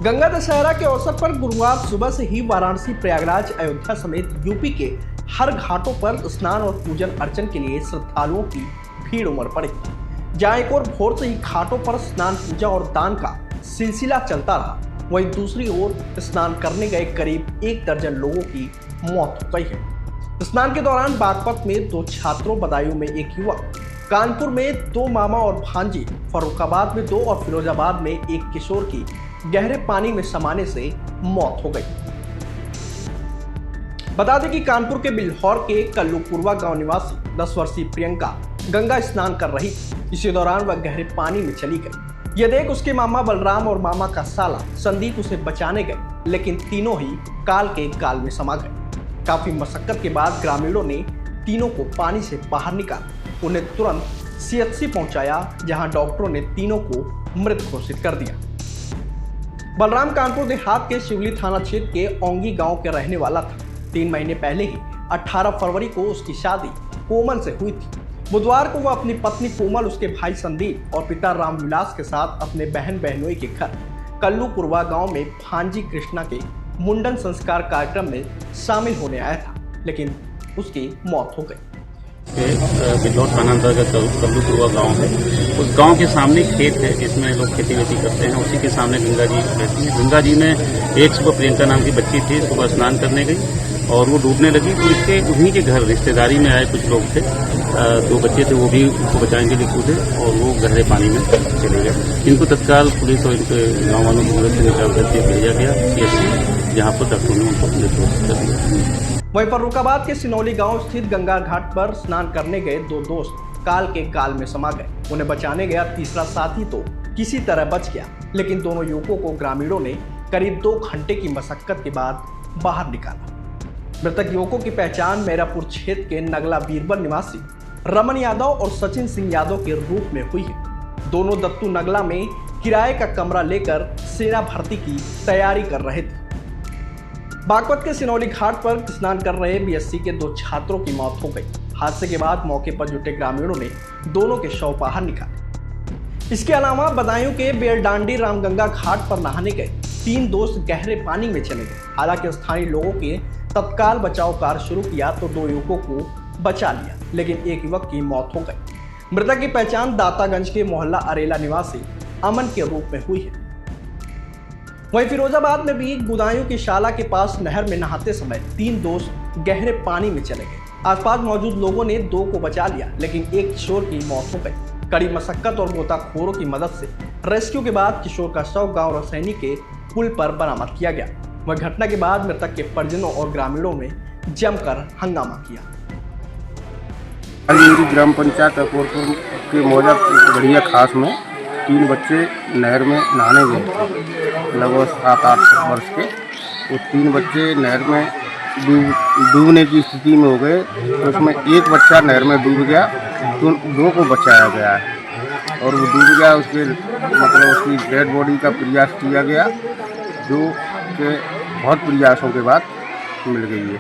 गंगा दशहरा के अवसर पर गुरुवार सुबह से ही वाराणसी, प्रयागराज, अयोध्या समेत यूपी के हर घाटों पर स्नान और पूजन अर्चन के लिए श्रद्धालुओं की भीड़ उमड़ पड़ी। जहां एक और भोर से ही घाटों पर स्नान, पूजा और दान का सिलसिला चलता रहा, वहीं दूसरी ओर स्नान करने गए करीब 1 दर्जन लोगों की मौत हो गई है। स्नान के दौरान बागपत में 2 छात्रों, बदायूं में 1 युवक, कानपुर में 2 मामा और भांजी, फर्रुखाबाद में 2 और फिरोजाबाद में 1 किशोर की गहरे पानी में समाने से मौत हो गई। बता दें कि कानपुर के बिल्हौर के कल्लूपुरवा गांव निवासी 10 वर्षीय प्रियंका गंगा स्नान कर रही थी। इसी दौरान वह गहरे पानी में चली गई। यह देख उसके मामा बलराम और मामा का साला संदीप उसे बचाने गए, लेकिन तीनों ही काल के गाल में समा गए। काफी मशक्कत के बाद ग्रामीणों ने तीनों को पानी से बाहर निकाला, उन्हें तुरंत सीएचसी पहुंचाया, जहां डॉक्टरों ने तीनों को मृत घोषित कर दिया। बलराम कानपुर देहात के शिवली थाना क्षेत्र के ओंगी गांव के रहने वाला था। 3 महीने पहले ही 18 फरवरी को उसकी शादी कोमल से हुई थी। बुधवार को वह अपनी पत्नी कोमल, उसके भाई संदीप और पिता रामविलास के साथ अपने बहन बहनोई के घर कल्लूपुरवा गांव में भांजी कृष्णा के मुंडन संस्कार कार्यक्रम में शामिल होने आया था, लेकिन उसकी मौत हो गई। बिल्हौर थाना अंतर्गत कल्लूपुरवा गाँव है। उस गांव के सामने खेत है जिसमें लोग खेती वेती करते हैं। उसी के सामने गंगा जी रहती है। गंगा जी में एक सुबह प्रियंका नाम की बच्ची थी, सुबह स्नान करने गई और वो डूबने लगी। तो इसके उन्हीं के घर रिश्तेदारी में आए कुछ लोग थे, 2 बच्चे थे, वो भी उसको बचाने के लिए कूदे और वो गहरे पानी में चले गए। इनको तत्काल पुलिस और इनके गाँव वालों की मदद से निकाल करके भेजा गया CSC, जहाँ पर डॉक्टरों ने उनको मृत घोषित कर दिया। वहीं फर्रुखाबाद के सिनौली गांव स्थित गंगा घाट पर स्नान करने गए 2 दोस्त काल के गाल में समा गए। उन्हें बचाने गया तीसरा साथी तो किसी तरह बच गया, लेकिन दोनों युवकों को ग्रामीणों ने करीब 2 घंटे की मशक्कत के बाद बाहर निकाला। मृतक युवकों की पहचान मेरापुर क्षेत्र के नगला बीरबल निवासी रमन यादव और सचिन सिंह यादव के रूप में हुई है। दोनों दत्तू नगला में किराए का कमरा लेकर सेना भर्ती की तैयारी कर रहे थे। बागपत के सिनौली घाट पर स्नान कर रहे BSc के 2 छात्रों की मौत हो गई। हादसे के बाद मौके पर जुटे ग्रामीणों ने दोनों के शव बाहर निकाले। इसके अलावा बदायूं के बेलडांडी रामगंगा घाट पर नहाने गए 3 दोस्त गहरे पानी में चले गए। हालांकि स्थानीय लोगों के तत्काल बचाव कार्य शुरू किया तो 2 युवकों को बचा लिया, लेकिन 1 युवक की मौत हो गई। मृतक की पहचान दातागंज के मोहल्ला अरेला निवासी अमन के रूप में हुई है। वहीं फिरोजाबाद में भी बुदायूं की शाला के पास नहर में नहाते समय 3 दोस्त गहरे पानी में चले गए। आसपास मौजूद लोगों ने 2 को बचा लिया, लेकिन 1 किशोर की मौत हो गई। कड़ी मशक्कत और गोताखोरों की मदद से रेस्क्यू के बाद किशोर का शव गांव रसैनी के पुल पर बरामद किया गया। वह घटना के बाद मृतक के परिजनों और ग्रामीणों ने जमकर हंगामा किया। ग्राम पंचायत अकोरपुर के मौजा गढ़िया खास में 3 बच्चे नहर में नहाने गए थे, लगभग 7-8 वर्ष के। वो 3 बच्चे नहर में डूबने की स्थिति में हो गए, तो उसमें 1 बच्चा नहर में डूब गया, तो 2 को बचाया गया है और वो डूब गया। उसके मतलब उसकी डेड बॉडी का प्रयास किया गया, जो कि बहुत प्रयासों के बाद मिल गई है।